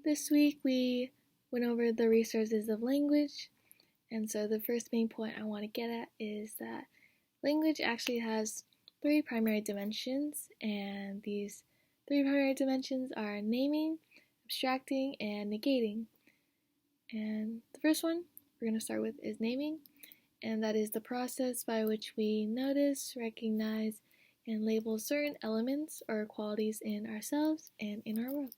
This week we went over the resources of language, and so the first main point I want to get at is that language actually has three primary dimensions, and these three primary dimensions are naming, abstracting, and negating. And the first one we're going to start with is naming, and that is the process by which we notice, recognize, and label certain elements or qualities in ourselves and in our world.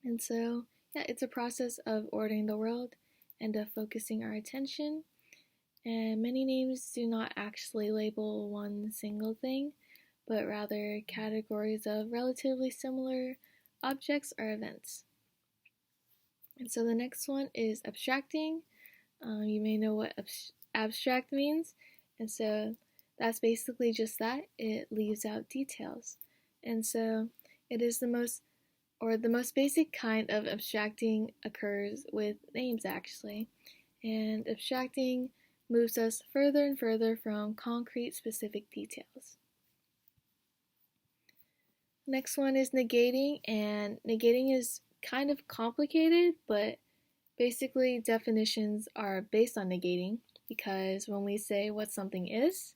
And so, it's a process of ordering the world and of focusing our attention. And many names do not actually label one single thing, but rather categories of relatively similar objects or events. And so the next one is abstracting. You may know what abstract means, and so that's basically just that. It leaves out details. And so it is the most basic kind of abstracting occurs with names actually. And abstracting moves us further and further from concrete specific details. Next one is negating, and negating is kind of complicated, but basically definitions are based on negating, because when we say what something is,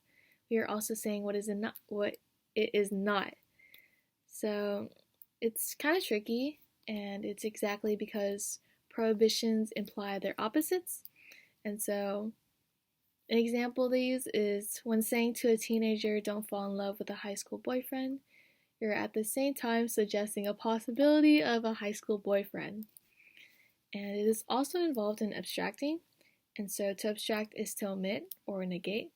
we are also saying what it is not. So it's kind of tricky, and it's exactly because prohibitions imply their opposites. And so an example they use is when saying to a teenager, "Don't fall in love with a high school boyfriend," you're at the same time suggesting a possibility of a high school boyfriend. And it is also involved in abstracting, and so to abstract is to omit or negate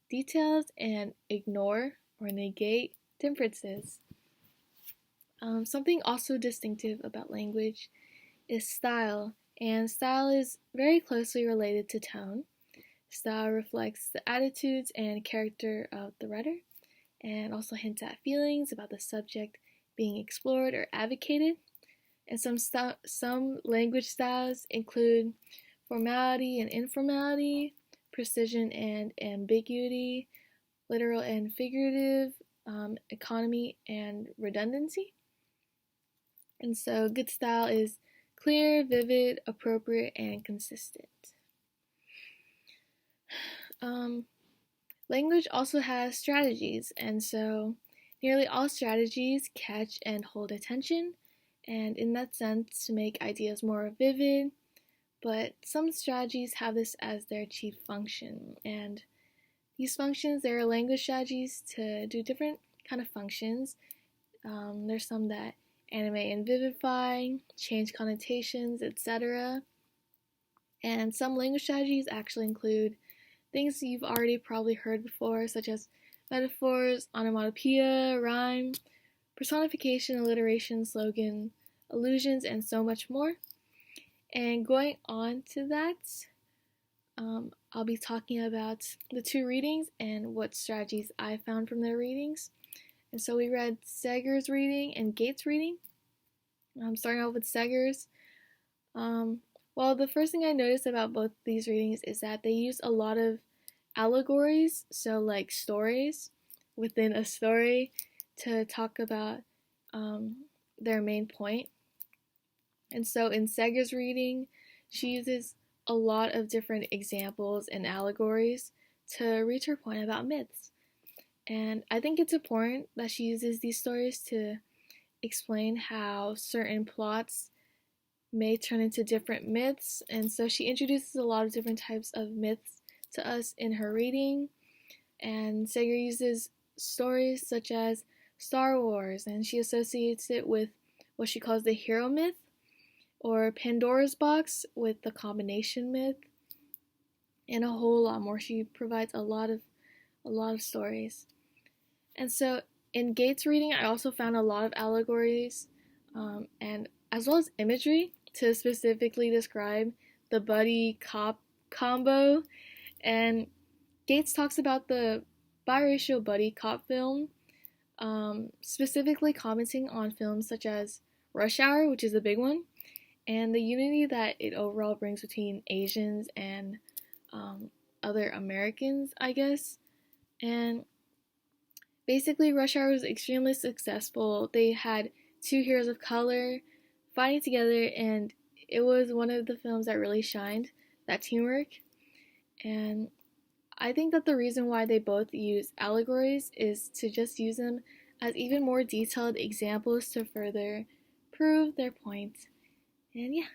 details and ignore or negate differences. Something also distinctive about language is style, and style is very closely related to tone. Style reflects the attitudes and character of the writer, and also hints at feelings about the subject being explored or advocated. And some language styles include formality and informality, precision and ambiguity, literal and figurative, economy and redundancy. And so good style is clear, vivid, appropriate, and consistent. Language also has strategies, and so nearly all strategies catch and hold attention, and in that sense to make ideas more vivid, but some strategies have this as their chief function, and these functions, there are language strategies to do different kind of functions. There's some that animate and vivify, change connotations, etc. And some language strategies actually include things you've already probably heard before, such as metaphors, onomatopoeia, rhyme, personification, alliteration, slogan, allusions, and so much more. And going on to that, I'll be talking about the two readings and what strategies I found from their readings. And so we read Seger's reading and Gates' reading. Starting off with Seger's. Well, the first thing I noticed about both these readings is that they use a lot of allegories, so like stories within a story, to talk about their main point. And so in Seger's reading, she uses a lot of different examples and allegories to reach her point about myths. And I think it's important that she uses these stories to explain how certain plots may turn into different myths, and so she introduces a lot of different types of myths to us in her reading. And Seger uses stories such as Star Wars, and she associates it with what she calls the hero myth, or Pandora's box with the combination myth, and a whole lot more. She provides a lot of stories. And so in Gates' reading, I also found a lot of allegories, and as well as imagery to specifically describe the buddy cop combo. And Gates talks about the biracial buddy cop film, specifically commenting on films such as Rush Hour, which is a big one, and the unity that it overall brings between Asians and other Americans, I guess. And basically, Rush Hour was extremely successful. They had two heroes of color fighting together, and it was one of the films that really shined that teamwork. And I think that the reason why they both use allegories is to just use them as even more detailed examples to further prove their point. And yeah.